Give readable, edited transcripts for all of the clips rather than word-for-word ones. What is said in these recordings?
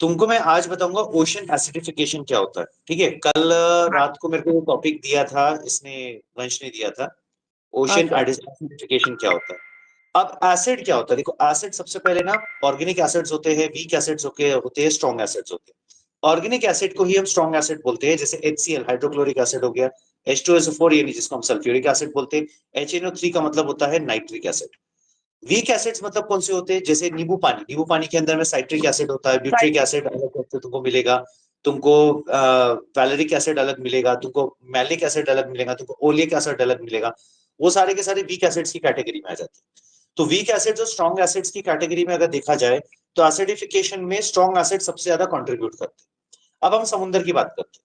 तुमको मैं आज बताऊंगा ओशन एसिडिफिकेशन क्या होता है। ठीक है, कल हाँ। रात को मेरे को टॉपिक दिया था, इसने वंश ने दिया था। हाँ ओशन सर। एसिडिफिकेशन क्या होता है। अब एसिड क्या होता है, देखो एसिड सबसे पहले ना ऑर्गेनिक एसिड्स होते हैं, वीक एसिड्स होते हैं, स्ट्रॉन्ग एसिड्स होते हैं। ऑर्गेनिक एसिड को ही हम स्ट्रॉन्ग एसिड बोलते हैं, जैसे HCl हाइड्रोक्लोरिक एसिड हो गया, H2SO4 यानी जिसको हम सल्फ्यूरिक एसिड बोलते हैं, HNO3 का मतलब होता है नाइट्रिक एसिड। वीक एसिड्स मतलब कौन से होते हैं, जैसे नींबू पानी के अंदर में साइट्रिक एसिड होता है, ब्यूट्रिक साइड। एसिड अलग करके तुमको मिलेगा, तुमको वैलेरिक एसिड अलग मिलेगा, तुमको मैलिक एसिड अलग मिलेगा, तुमको ओलिक एसिड अलग मिलेगा। वो सारे के सारे वीक एसिड्स की कैटेगरी में आ जाते हैं। तो वीक एसिड्स और स्ट्रॉन्ग एसिड्स की कैटेगरी में अगर देखा जाए तो एसिडिफिकेशन में स्ट्रॉन्ग एसिड सबसे ज्यादा कंट्रीब्यूट करते हैं। अब हम समुद्र की बात करते हैं।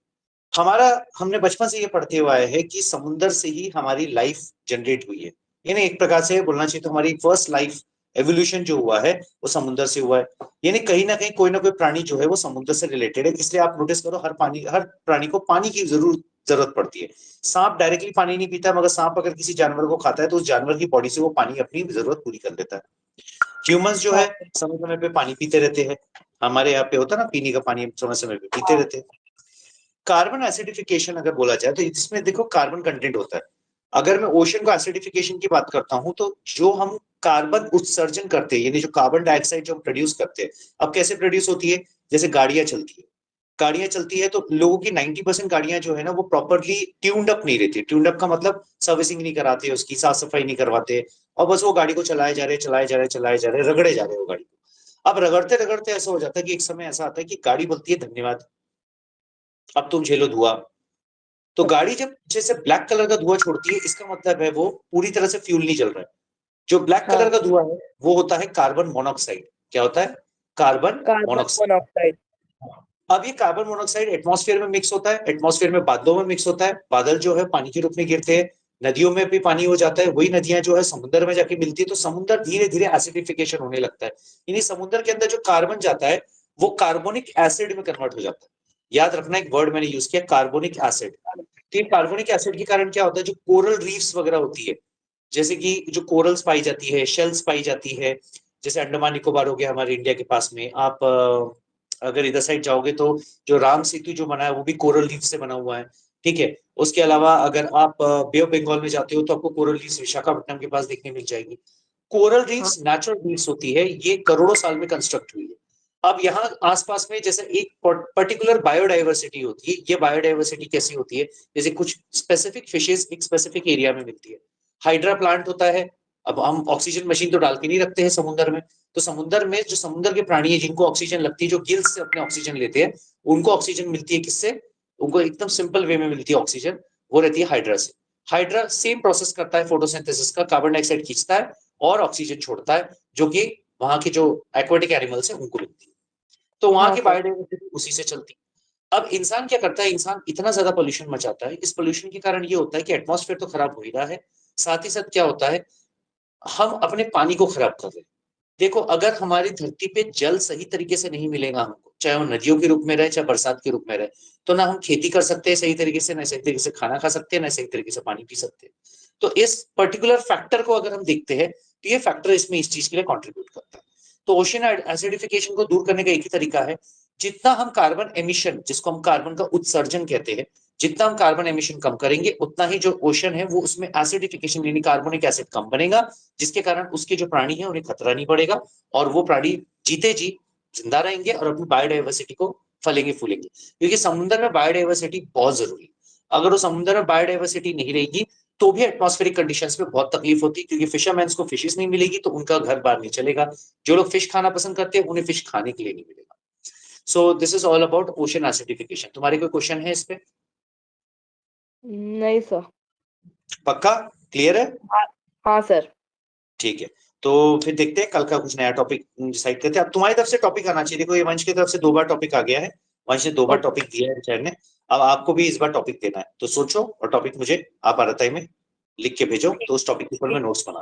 हमारा हमने बचपन से ये पढ़ते हुए आए हैं कि समुद्र से ही हमारी लाइफ जनरेट हुई है। यानी एक प्रकार से बोलना चाहिए तो हमारी फर्स्ट लाइफ एवोल्यूशन जो हुआ है वो समुद्र से हुआ है। यानी कहीं ना कोई प्राणी जो है वो समुद्र से रिलेटेड है। इसलिए आप नोटिस करो हर प्राणी को पानी की जरूरत पड़ती है। सांप डायरेक्टली पानी नहीं पीता, मगर सांप अगर किसी जानवर को खाता है तो उस जानवर की बॉडी से वो पानी अपनी जरूरत पूरी कर लेता है। ह्यूमंस जो हाँ है समय समय पे पानी पीते रहते हैं। हमारे यहाँ पे होता है ना, पीने का पानी हम समय समय पे पीते हाँ। रहते हैं। कार्बन एसिडिफिकेशन अगर बोला जाए तो इसमें देखो कार्बन कंटेंट होता है। अगर मैं ओशन को एसिडिफिकेशन की बात करता हूं तो जो हम कार्बन उत्सर्जन करते हैं, यानी जो कार्बन डाइऑक्साइड जो हम प्रोड्यूस करते हैं, अब कैसे प्रोड्यूस होती है, जैसे गाड़ियां चलती है तो लोगों की 90% गाड़ियां जो है ना वो प्रॉपरली ट्यून्ड अप नहीं रहती। ट्यून्ड अप का मतलब सर्विसिंग नहीं कराते, उसकी साफ सफाई नहीं करवाते, और बस वो गाड़ी को चलाए जा रहे, रगड़े जा रहे हैं वो गाड़ी को। अब रगड़ते रगड़ते ऐसा हो जाता है कि एक समय ऐसा आता है कि गाड़ी बोलती है धन्यवाद, अब तुम झेलो धुआं। तो गाड़ी जब जैसे ब्लैक कलर का धुआं छोड़ती है, इसका मतलब है वो पूरी तरह से फ्यूल नहीं जल रहा है। जो ब्लैक कलर हाँ। का धुआं है वो होता है कार्बन मोनोऑक्साइड। क्या होता है? Carbon carbon monoxide. मोनोऑक्साइड। अब ये कार्बन मोनोऑक्साइड एटमॉस्फेयर में मिक्स होता है, एटमॉस्फेयर में बादलों में मिक्स होता है, बादल जो है पानी के रूप में गिरते हैं, नदियों में भी पानी हो जाता है, वही नदियां जो है समुद्र में जाके मिलती है, तो समुद्र धीरे धीरे एसिडिफिकेशन होने लगता है। यानी समुद्र के अंदर जो कार्बन जाता है वो कार्बोनिक एसिड में कन्वर्ट हो जाता है। याद रखना, एक वर्ड मैंने यूज किया, कार्बोनिक एसिड। तो ये कार्बोनिक एसिड के कारण क्या होता है, जो कोरल रीफ्स वगैरह होती है, जैसे कि जो कोरल्स पाई जाती है, शेल्स पाई जाती है, जैसे अंडमान निकोबार हो गया हमारे इंडिया के पास में, आप अगर इधर साइड जाओगे तो जो राम सेतु जो बना है वो भी कोरल रीफ से बना हुआ है। ठीक है। उसके अलावा अगर आप बे ऑफ बंगाल में जाते हो तो आपको कोरल रीफ्स विशाखापट्टनम के पास देखने मिल जाएगी। कोरल हाँ। रीफ्स नेचुरल रीफ्स होती है, ये करोड़ों साल में कंस्ट्रक्ट हुई है। अब यहाँ आसपास में जैसे एक पर्टिकुलर बायोडाइवर्सिटी होती है, ये बायोडाइवर्सिटी कैसी होती है, जैसे कुछ स्पेसिफिक फिशेज एक स्पेसिफिक एरिया में मिलती है। हाइड्रा प्लांट होता है। अब हम ऑक्सीजन मशीन तो डाल के नहीं रखते हैं समुद्र में, तो समुद्र में जो समुद्र के प्राणी है जिनको ऑक्सीजन लगती है, जो गिल्स से अपने ऑक्सीजन लेते हैं, उनको ऑक्सीजन मिलती है किससे? उनको एकदम सिंपल वे में मिलती है ऑक्सीजन, वो रहती है हाइड्रा से। हाइड्रा सेम प्रोसेस करता है फोटोसिंथेसिस का, कार्बन डाइऑक्साइड खींचता है और ऑक्सीजन छोड़ता है, जो कि वहां के जो एक्वेटिक एनिमल्स है उनको मिलती है। तो वहां हाँ की सर। बायोडाइवर्सिटी उसी से चलती है। अब इंसान क्या करता है, इंसान इतना ज्यादा पोल्यूशन मचाता है, इस पोल्यूशन के कारण ये होता है कि एटमॉस्फेयर तो खराब हो ही रहा है, साथ ही साथ क्या होता है, हम अपने पानी को खराब कर रहे हैं। देखो, अगर हमारी धरती पे जल सही तरीके से नहीं मिलेगा हमको, चाहे वो नदियों के रूप में रहे चाहे बरसात के रूप में रहे, तो ना हम खेती कर सकते हैं सही तरीके से, ना सही तरीके से खाना खा सकते हैं, ना सही तरीके से पानी पी सकते हैं। तो इस पर्टिकुलर फैक्टर को अगर हम देखते हैं तो ये फैक्टर इसमें इस चीज के लिए कॉन्ट्रीब्यूट करता है। तो ओशन एसिडिफिकेशन को दूर करने का एक ही तरीका है, जितना हम कार्बन एमिशन, जिसको हम कार्बन का उत्सर्जन कहते हैं, जितना हम कार्बन एमिशन कम करेंगे उतना ही जो ओशन है वो उसमें एसिडिफिकेशन यानी कार्बोनिक एसिड कम बनेगा, जिसके कारण उसके जो प्राणी है उन्हें खतरा नहीं पड़ेगा, और वो प्राणी जीते जी जिंदा रहेंगे और अपनी बायोडाइवर्सिटी को फलेंगे फूलेंगे, क्योंकि समुद्र में बायोडाइवर्सिटी बहुत जरूरी है। अगर वो समुद्र में बायोडाइवर्सिटी नहीं रहेगी तो भी एटमॉस्फेरिक कंडीशंस में बहुत तकलीफ होती है, क्योंकि फिशरमैन्स को फिशेस नहीं मिलेगी तो उनका घर बार नहीं चलेगा। जो लोग फिश खाना पसंद करते हैं उन्हें फिश खाने के लिए नहीं मिलेगा। So this is all about ocean acidification. तुम्हारे कोई क्वेश्चन है इस पे? नहीं सर। पक्का? क्लियर है? हाँ। हाँ सर। ठीक है। तो फिर देखते हैं कल का कुछ नया टॉपिक डिसाइड करते हैं। अब तुम्हारी तरफ से टॉपिक आना चाहिए। देखो, ये वंश की तरफ से 2 बार टॉपिक आ गया है, वंश ने 2 बार ओके। टॉपिक दिया है सर ने। अब आपको भी इस बार टॉपिक देना है, तो सोचो और टॉपिक मुझे आप आरताई में लिख के भेजो, ठीक। तो उस टॉपिक के ऊपर मैं ठीक। नोट्स बना